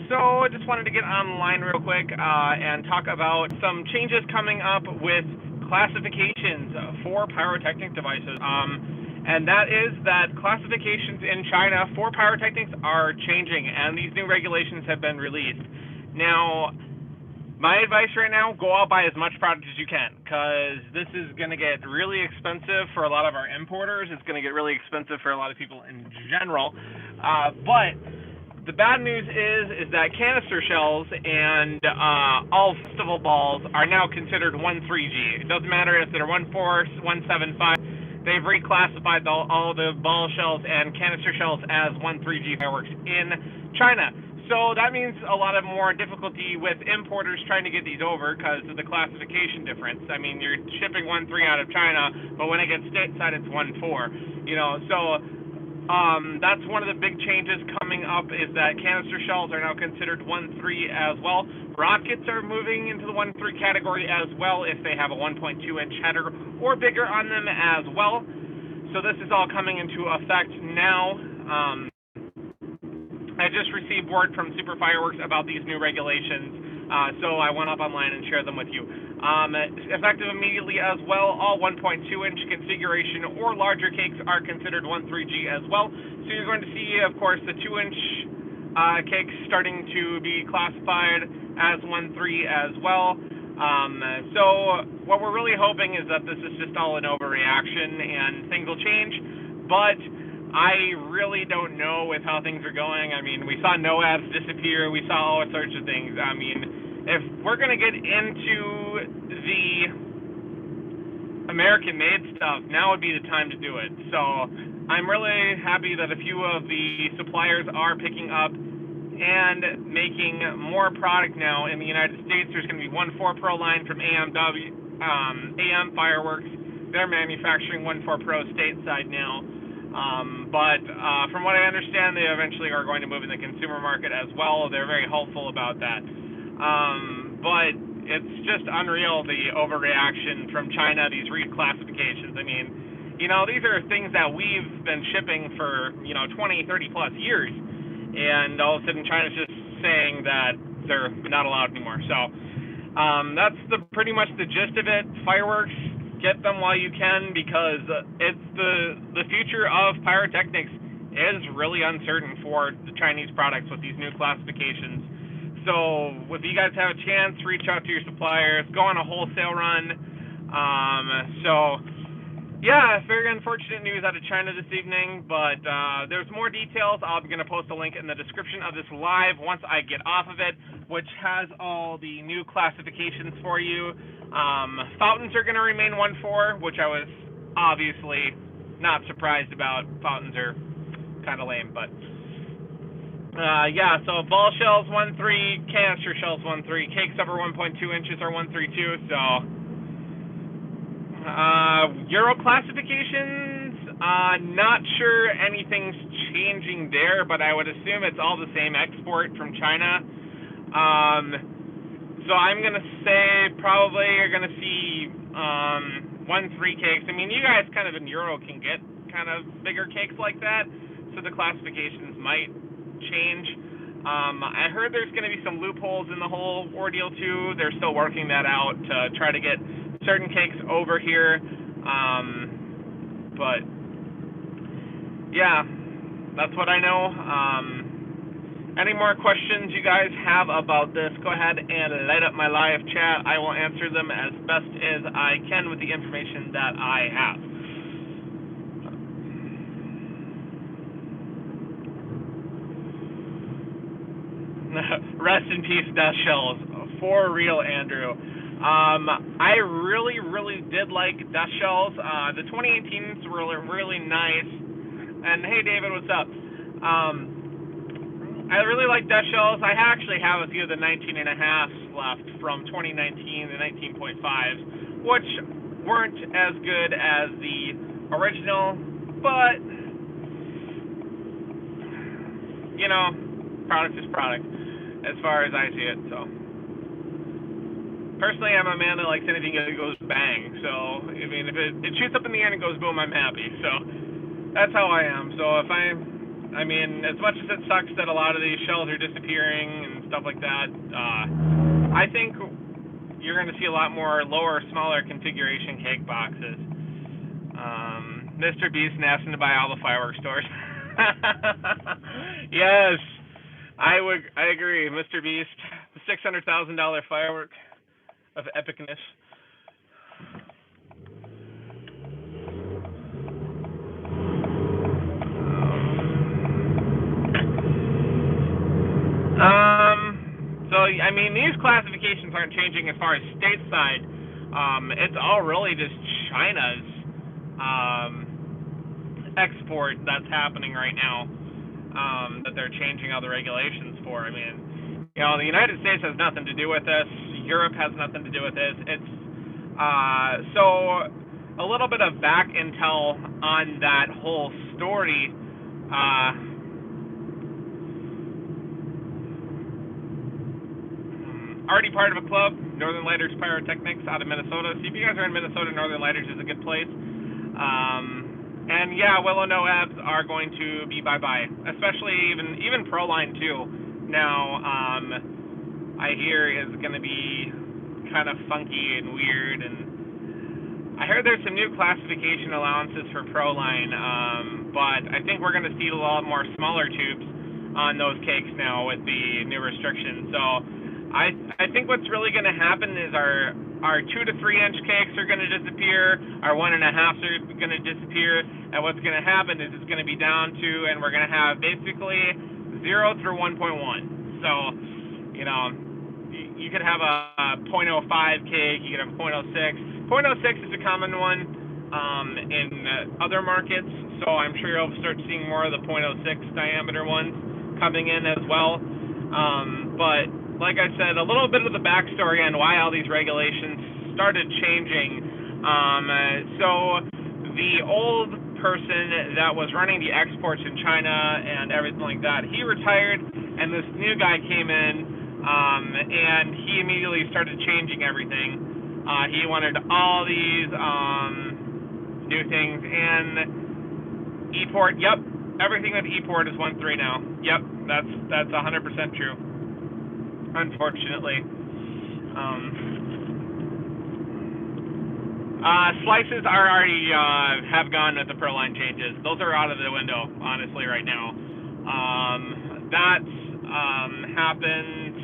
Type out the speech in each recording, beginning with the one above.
So I just wanted to get online real quick and talk about some changes coming up with classifications for pyrotechnic devices. And that is that classifications in China for pyrotechnics are changing, and these new regulations have been released. Now, my advice right now, go out buy as much product as you can, because this is going to get really expensive for a lot of our importers. It's going to get really expensive for a lot of people in general. But the bad news is that canister shells and all festival balls are now considered 13G. It doesn't matter if they're 14, 175. They've reclassified all the ball shells and canister shells as 13G fireworks in China. So that means a lot of more difficulty with importers trying to get these over because of the classification difference. I mean, you're shipping 1.3 out of China, but when it gets stateside, it's 1.4. You know, so that's one of the big changes coming up is that canister shells are now considered 1.3 as well. Rockets are moving into the 1.3 category as well if they have a 1.2-inch header or bigger on them as well. So this is all coming into effect now. I just received word from Super Fireworks about these new regulations, so I went up online and shared them with you. Effective immediately as well, all 1.2-inch configuration or larger cakes are considered 13G as well. So you're going to see, of course, the 2-inch cakes starting to be classified as 1.3 as well. So what we're really hoping is that this is just all an overreaction and things will change, but I really don't know with how things are going. I mean, we saw NOADs disappear. We saw all sorts of things. I mean, if we're going to get into the American-made stuff, now would be the time to do it. So I'm really happy that a few of the suppliers are picking up and making more product now in the United States. There's going to be 1.4 Pro line from AM Fireworks. They're manufacturing 1.4 Pro stateside now. But from what I understand, they eventually are going to move in the consumer market as well. They're very hopeful about that. But it's just unreal, the overreaction from China, these reclassifications. I mean, you know, these are things that we've been shipping for, 20, 30 plus years. And all of a sudden China's just saying that they're not allowed anymore. So that's pretty much the gist of it. Fireworks, get them while you can, because it's the future of pyrotechnics is really uncertain for the Chinese products with these new classifications. So if you guys have a chance, reach out to your suppliers, go on a wholesale run. Yeah, very unfortunate news out of China this evening, but there's more details. I'm going to post a link in the description of this live once I get off of it, which has all the new classifications for you. Foutains are going to remain 1.4, which I was obviously not surprised about. Foutains are kind of lame, but yeah, so ball shells 1.3, canister shells 1.3, cakes over 1.2 inches are 1.3 too, so Euro classifications, not sure anything's changing there, but I would assume it's all the same export from China. So I'm going to say probably you're going to see 1.3 cakes. I mean, you guys kind of in Euro can get kind of bigger cakes like that, so the classifications might change. I heard there's going to be some loopholes in the whole ordeal too. They're still working that out to try to get certain cakes over here. But yeah, that's what I know. Any more questions you guys have about this, go ahead and light up my live chat. I will answer them as best as I can with the information that I have. Rest in peace, Death Shells. For real, Andrew. I really did like Death Shells. The 2018s were really nice. And hey, David, what's up? I really like Death Shells. I actually have a few of the 19.5s left from 2019, the 19.5s, which weren't as good as the original, but, product is product, as far as I see it, so. Personally, I'm a man that likes anything that goes bang, so, I mean, if it shoots up in the air and it goes boom, I'm happy, so that's how I am. So if I mean, as much as it sucks that a lot of these shells are disappearing and stuff like that, I think you're going to see a lot more lower, smaller configuration cake boxes. Mr. Beast asking to buy all the fireworks stores. Yes, I agree. Mr. Beast, the $600,000 firework of epicness. So I mean, these classifications aren't changing as far as stateside. It's all really just China's export that's happening right now. That they're changing all the regulations for. I mean, you know, the United States has nothing to do with this. Europe has nothing to do with this. It's so a little bit of back intel on that whole story. Already part of a club, Northern Lighters Pyrotechnics out of Minnesota. So if you guys are in Minnesota, Northern Lighters is a good place. And yeah, Willow NOABs are going to be bye-bye, especially even Proline too. Now, I hear is going to be kind of funky and weird, and I heard there's some new classification allowances for Proline, but I think we're going to see a lot more smaller tubes on those cakes now with the new restrictions. So I think what's really going to happen is our 2 to 3 inch cakes are going to disappear, our 1.5s are going to disappear, and what's going to happen is it's going to be down to, and we're going to have basically 0 through 1.1. So, you know, you could have a 0.05 cake, you could have a 0.06. 0.06 is a common one in other markets, so I'm sure you'll start seeing more of the 0.06 diameter ones coming in as well. But like I said, a little bit of the backstory on why all these regulations started changing. So the old person that was running the exports in China and everything like that, he retired, and this new guy came in, and he immediately started changing everything. He wanted all these new things, and ePort, yep, everything with ePort is 1.3 now. Yep, that's 100% true. Unfortunately, slices are already have gone with the Proline changes. Those are out of the window, honestly, right now. That's happened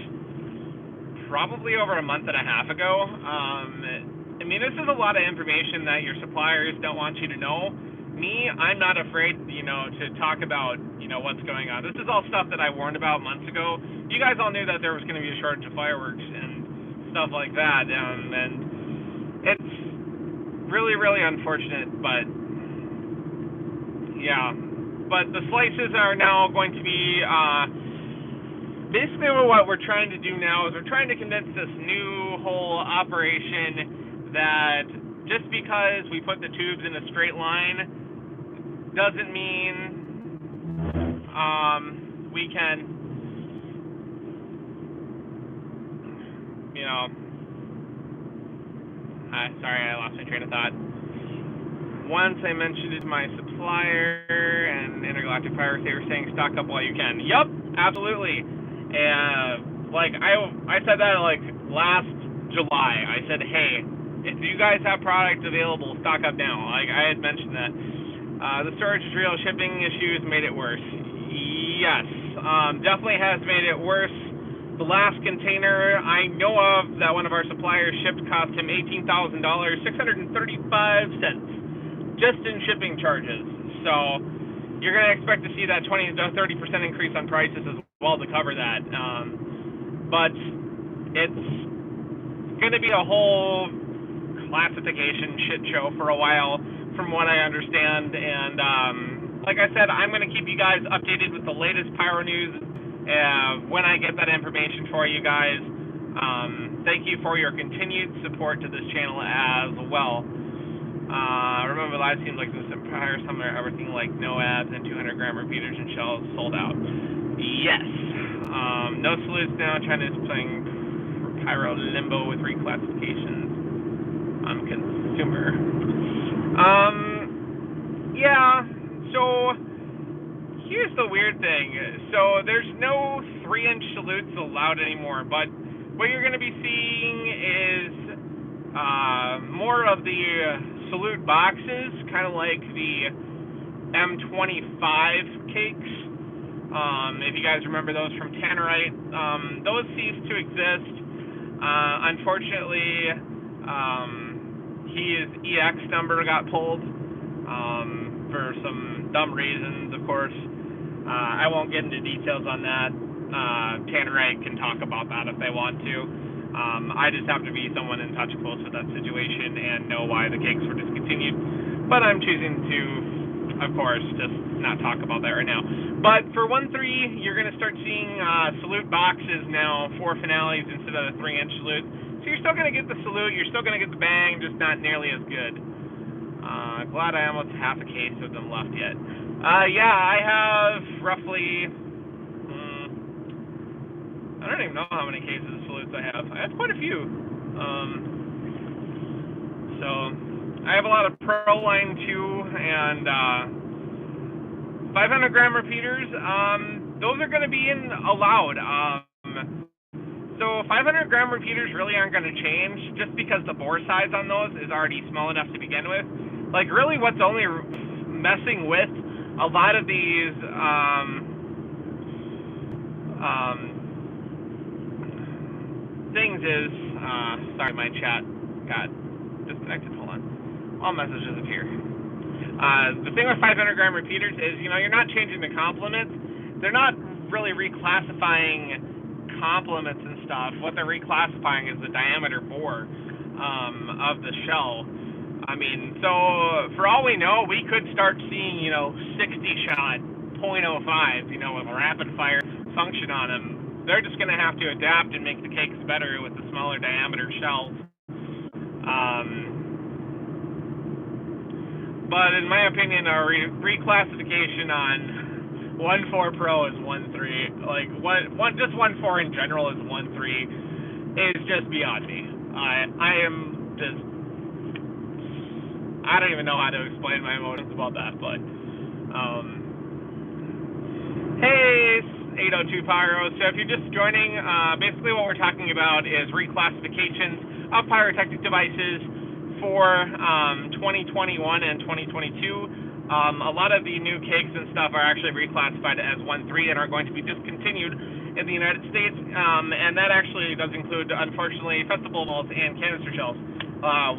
probably over a month and a half ago. I mean, this is a lot of information that your suppliers don't want you to know. Me, I'm not afraid, to talk about, what's going on. This is all stuff that I warned about months ago. You guys all knew that there was going to be a shortage of fireworks and stuff like that, and it's really, really unfortunate, but yeah. But the slices are now going to be, basically what we're trying to do now is we're trying to condense this new whole operation that just because we put the tubes in a straight line doesn't mean we can, sorry, I lost my train of thought. Once I mentioned it to my supplier and Intergalactic Fireworks, they were saying stock up while you can. Yup, absolutely. And I said that last July. I said, hey, if you guys have product available, stock up now. I had mentioned that. The storage is real. Shipping issues made it worse. Yes, definitely has made it worse. The last container I know of that one of our suppliers shipped cost him $18,000, 635 cents, just in shipping charges. So you're going to expect to see that 20 to 30% increase on prices as well to cover that. But it's going to be a whole classification shit show for a while, from what I understand. And like I said, I'm going to keep you guys updated with the latest pyro news when I get that information for you guys. Thank you for your continued support to this channel as well. Remember, live seems like this Empire Summer, everything like NOABs and 200 gram repeaters and shells sold out. Yes. No salutes now. China is playing pyro limbo with reclassifications on consumer. Yeah. So here's the weird thing. So there's no 3-inch salutes allowed anymore, but what you're going to be seeing is more of the salute boxes, kind of like the M25 cakes. If you guys remember those from Tannerite, those ceased to exist. Unfortunately, his EX number got pulled for some dumb reasons, of course. I won't get into details on that. Tannerite can talk about that if they want to. I just have to be someone in touch close with that situation and know why the cakes were discontinued. But I'm choosing to, of course, just not talk about that right now. But for 1-3, you're going to start seeing salute boxes now for finales instead of the 3-inch salute. So you're still going to get the salute, you're still going to get the bang, just not nearly as good. Glad I almost have a case of them left yet. Yeah, I have roughly, I don't even know how many cases of salutes I have. I have quite a few. So I have a lot of Pro Line 2 and 500 gram repeaters. Those are going to be allowed. So 500 gram repeaters really aren't going to change just because the bore size on those is already small enough to begin with. Like really what's only messing with a lot of these things is, sorry, my chat got disconnected, hold on. All messages appear. The thing with 500 gram repeaters is, you're not changing the complements. They're not really reclassifying complements and stuff. What they're reclassifying is the diameter bore of the shell. I mean, so for all we know, we could start seeing, 60 shot 0.05, with a rapid fire function on them. They're just going to have to adapt and make the cakes better with the smaller diameter shells. But in my opinion, a reclassification on 1.4 Pro is 1.3. Like just 1.4 in general is 1.3 is just beyond me. I don't even know how to explain my emotions about that. But hey, 802 Pyro. So if you're just joining, basically what we're talking about is reclassifications of pyrotechnic devices for 2021 and 2022. A lot of the new cakes and stuff are actually reclassified as 1.3 and are going to be discontinued in the United States. And that actually does include, unfortunately, festival balls and canister shells,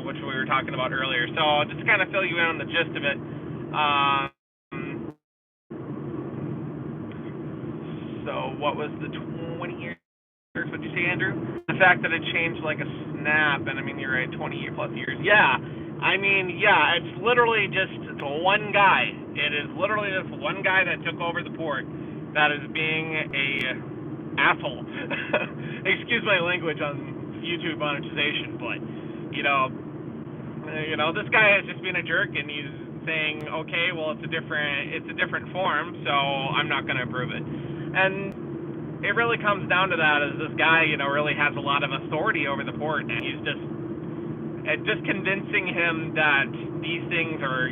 which we were talking about earlier. So just to kind of fill you in on the gist of it. So what was the 20 years? What'd you say, Andrew? The fact that it changed like a snap, and I mean, you're right, 20 plus years. Yeah, I mean, yeah, it's literally just one guy. It is literally just one guy that took over the port that is being a asshole. Excuse my language on YouTube monetization, but this guy is just being a jerk, and he's saying, okay, well, it's a different form, so I'm not going to approve it. And it really comes down to that, is this guy, really has a lot of authority over the port, and he's just convincing him that these things are,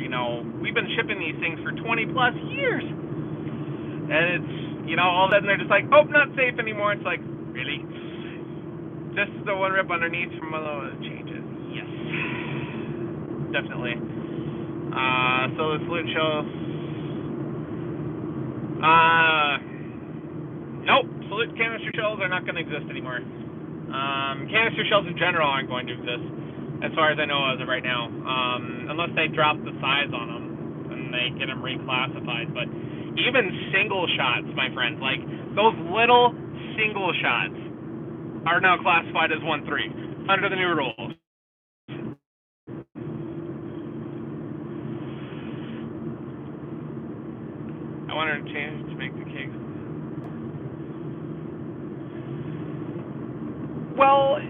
we've been shipping these things for 20 plus years, and it's, all of a sudden they're just like, oh, not safe anymore. It's like, really? Just the one rip underneath from one of the changes. Yes, definitely. So the salute shows. Nope, salute canister shells are not going to exist anymore. Canister shells in general aren't going to exist, as far as I know as of right now, unless they drop the size on them and they get them reclassified. But even single shots, my friends, like those little single shots, are now classified as 1.3 under the new rules. I wanted to change to make the cakes. Well,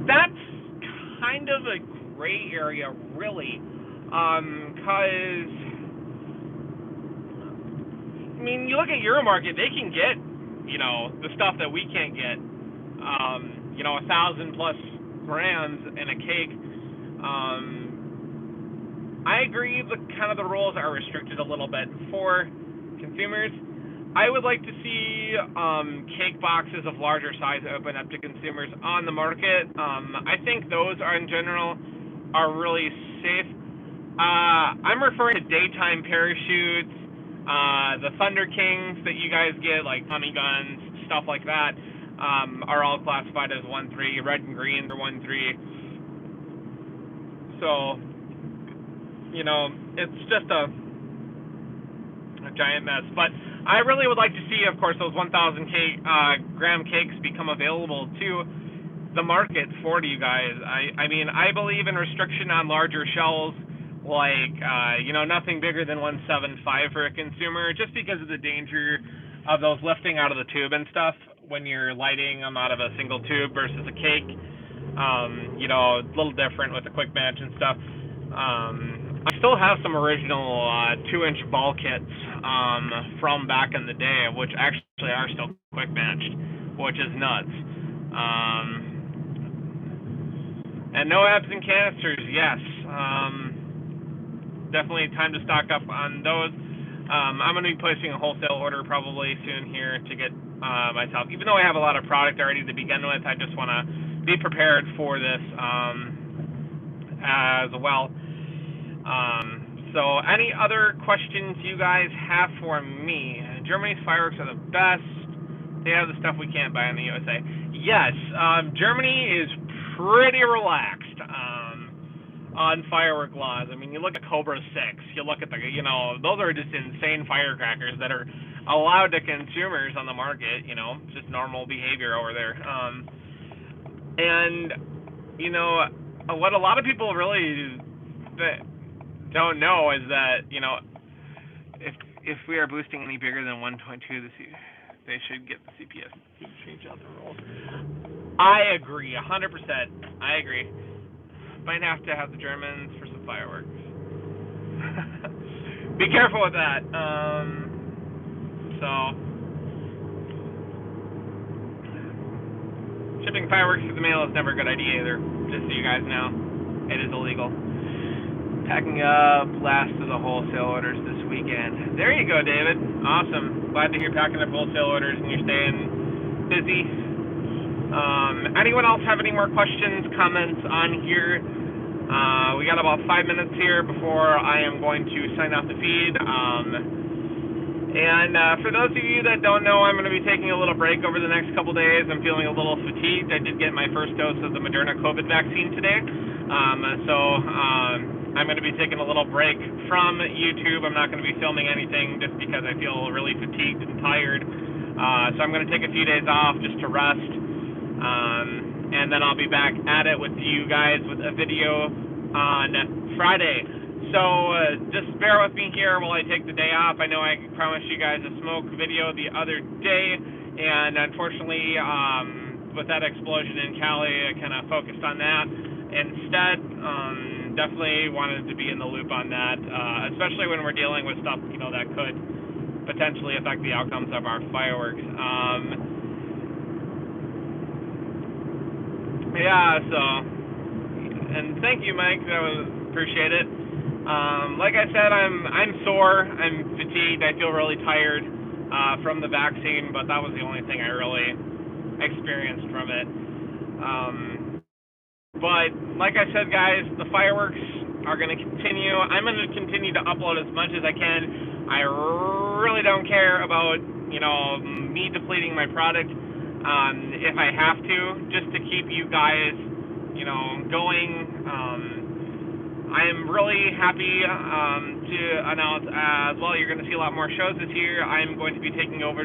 that's kind of a gray area, really, because, I mean, you look at Euromarket, they can get, the stuff that we can't get, 1,000 plus grams in a cake. I agree the rules are restricted a little bit. For consumers. I would like to see cake boxes of larger size open up to consumers on the market. I think those are in general are really safe. I'm referring to daytime parachutes, the Thunder Kings that you guys get, like honey guns, stuff like that, are all classified as 1-3. Red and green are 1-3. So, you know, it's just a giant mess. But I really would like to see, of course, those 1,000 gram cakes become available to the market for you guys. I mean, I believe in restriction on larger shells, like, you know, nothing bigger than 1.75 for a consumer, just because of the danger of those lifting out of the tube and stuff when you're lighting them out of a single tube versus a cake. You know, a little different with the quick match and stuff. I still have some original 2-inch ball kits from back in the day, which actually are still quick matched, which is nuts. And no abs and canisters, yes. Definitely time to stock up on those. I'm going to be placing a wholesale order probably soon here to get myself, even though I have a lot of product already to begin with, I just want to be prepared for this as well. So any other questions you guys have for me? Germany's fireworks are the best. They have the stuff we can't buy in the USA. Yes, Germany is pretty relaxed on firework laws. I mean, you look at Cobra 6, you look at the, you know, those are just insane firecrackers that are allowed to consumers on the market, you know, just normal behavior over there. And, you know, what a lot of people really don't know is that, you know, if we are boosting any bigger than 1.2, they should get the CPS to change out the rules. I agree, 100%. I agree. Might have to have the Germans for some fireworks. Be careful with that. So, shipping fireworks through the mail is never a good idea either, just so you guys know. It is illegal. Packing up last of the wholesale orders this weekend. There you go, David. Awesome. Glad to hear packing up wholesale orders and you're staying busy. Anyone else have any more questions, comments on here? We got about 5 minutes here before I am going to sign off the feed. And for those of you that don't know, I'm going to be taking a little break over the next couple days. I'm feeling a little fatigued. I did get my first dose of the Moderna COVID vaccine today. So I'm going to be taking a little break from YouTube. I'm not going to be filming anything just because I feel really fatigued and tired. So I'm going to take a few days off just to rest. And then I'll be back at it with you guys with a video on Friday. So just bear with me here while I take the day off. I know I promised you guys a smoke video the other day, and unfortunately, with that explosion in Cali, I kind of focused on that instead. Definitely wanted to be in the loop on that, especially when we're dealing with stuff, you know, that could potentially affect the outcomes of our fireworks. Yeah, so, and thank you, Mike. That was appreciate it. Like I said, I'm sore, I'm fatigued, I feel really tired from the vaccine, but that was the only thing I really experienced from it. But like I said, guys, the fireworks are going to continue. I'm going to continue to upload as much as I can. I really don't care about, you know, me depleting my product if I have to, just to keep you guys, you know, going. I'm really happy to announce as well, you're going to see a lot more shows this year. I'm going to be taking over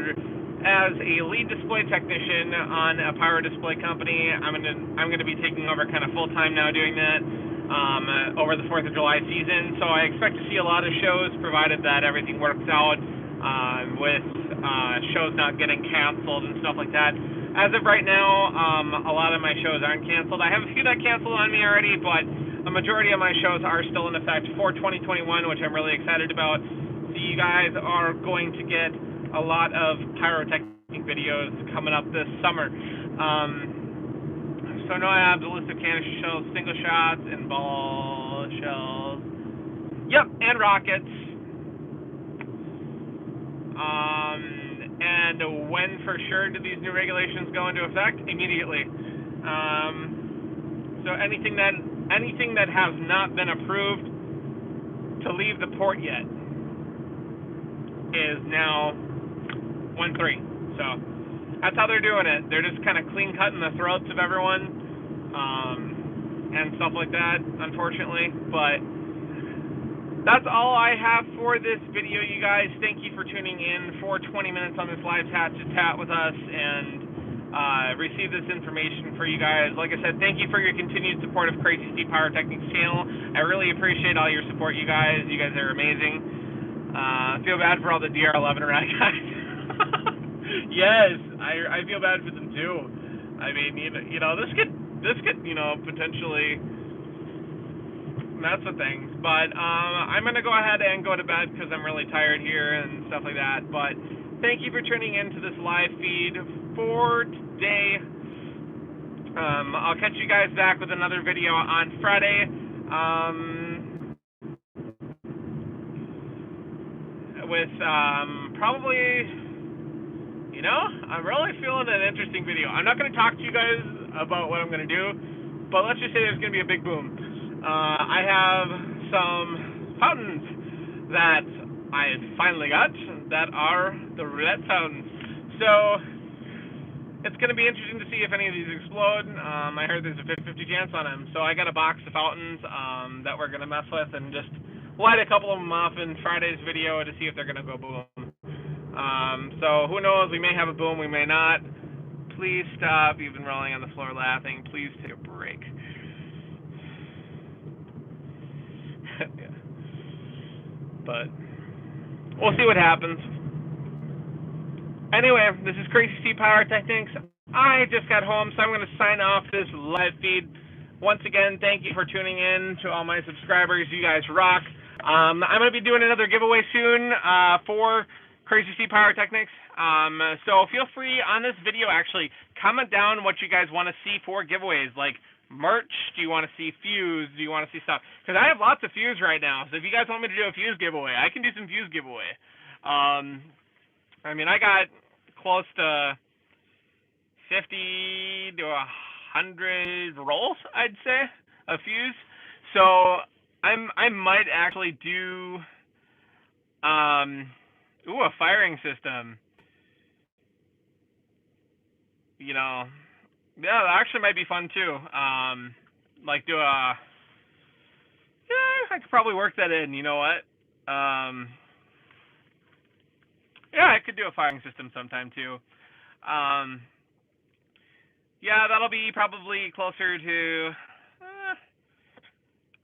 as a lead display technician on a pyro display company. I'm going to be taking over kind of full time now doing that over the 4th of July season. So I expect to see a lot of shows, provided that everything works out with shows not getting canceled and stuff like that. As of right now, a lot of my shows aren't canceled. I have a few that canceled on me already, but a majority of my shows are still in effect for 2021, which I'm really excited about. So you guys are going to get a lot of pyrotechnic videos coming up this summer. So now I have the list of canister shells, single shots, and ball shells. Yep, and rockets. And when for sure do these new regulations go into effect? Immediately. So anything that has not been approved to leave the port yet is now 1-3. So that's how they're doing it. They're just kind of clean cutting the throats of everyone, and stuff like that, unfortunately. But that's all I have for this video, you guys. Thank you for tuning in for 20 minutes on this live chat to chat with us and receive this information for you guys. Like I said, thank you for your continued support of Crazy Steve Pyrotechnics channel. I really appreciate all your support, you guys. You guys are amazing. I feel bad for all the DR11 rad guys. Yes, I feel bad for them too. I mean, you know, this could potentially mess with things. But I'm gonna go ahead and go to bed because I'm really tired here and stuff like that. But thank you for tuning in to this live feed for today. I'll catch you guys back with another video on Friday. With probably, you know, I'm really feeling an interesting video. I'm not going to talk to you guys about what I'm going to do, but let's just say there's going to be a big boom. I have some fountains that I finally got that are the roulette fountains. So it's going to be interesting to see if any of these explode. I heard there's a 50-50 chance on them. So I got a box of fountains that we're going to mess with and just light a couple of them off in Friday's video to see if they're going to go boom. So who knows? We may have a boom, we may not. Please stop. You've been rolling on the floor laughing. Please take a break. Yeah. But we'll see what happens. Anyway, this is Crazy Steve Pyrotechnics. I just got home, so I'm going to sign off this live feed. Once again, thank you for tuning in to all my subscribers. You guys rock. I'm going to be doing another giveaway soon for Crazy Steve Pyrotechnics. So feel free on this video, actually, comment down what you guys want to see for giveaways, like merch. Do you want to see fuse? Do you want to see stuff? Because I have lots of fuse right now, so if you guys want me to do a fuse giveaway, I can do some fuse giveaway. I mean, I got close to 50 to 100 rolls, I'd say, of fuse. So I might actually do a firing system. You know, yeah, that actually might be fun too. Like do a, yeah, I could probably work that in. You know what? Yeah, I could do a firing system sometime too. Yeah, that'll be probably closer to,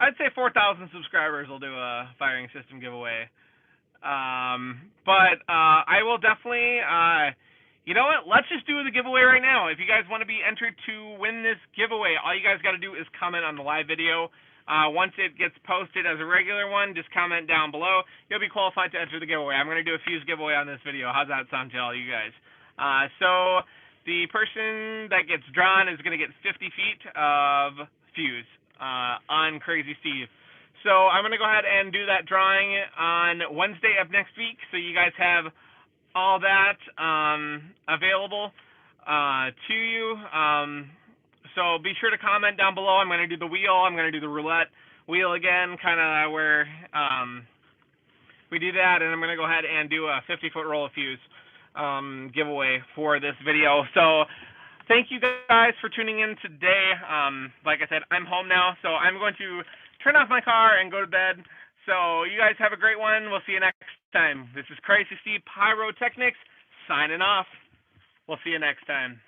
I'd say 4,000 subscribers will do a firing system giveaway. But I will definitely, you know what, let's just do the giveaway right now. If you guys want to be entered to win this giveaway, all you guys got to do is comment on the live video. Once it gets posted as a regular one, just comment down below. You'll be qualified to enter the giveaway. I'm going to do a fuse giveaway on this video. How's that sound to all you guys? So the person that gets drawn is going to get 50 feet of fuse on Crazy Steve. So I'm going to go ahead and do that drawing on Wednesday of next week, so you guys have all that available to you. So be sure to comment down below. I'm going to do the wheel. I'm going to do the roulette wheel again, kind of where we do that, and I'm going to go ahead and do a 50-foot roll of fuse giveaway for this video. So thank you guys for tuning in today. Like I said, I'm home now, so I'm going to turn off my car and go to bed. So you guys have a great one. We'll see you next time. This is Crazy Steve Pyrotechnics signing off. We'll see you next time.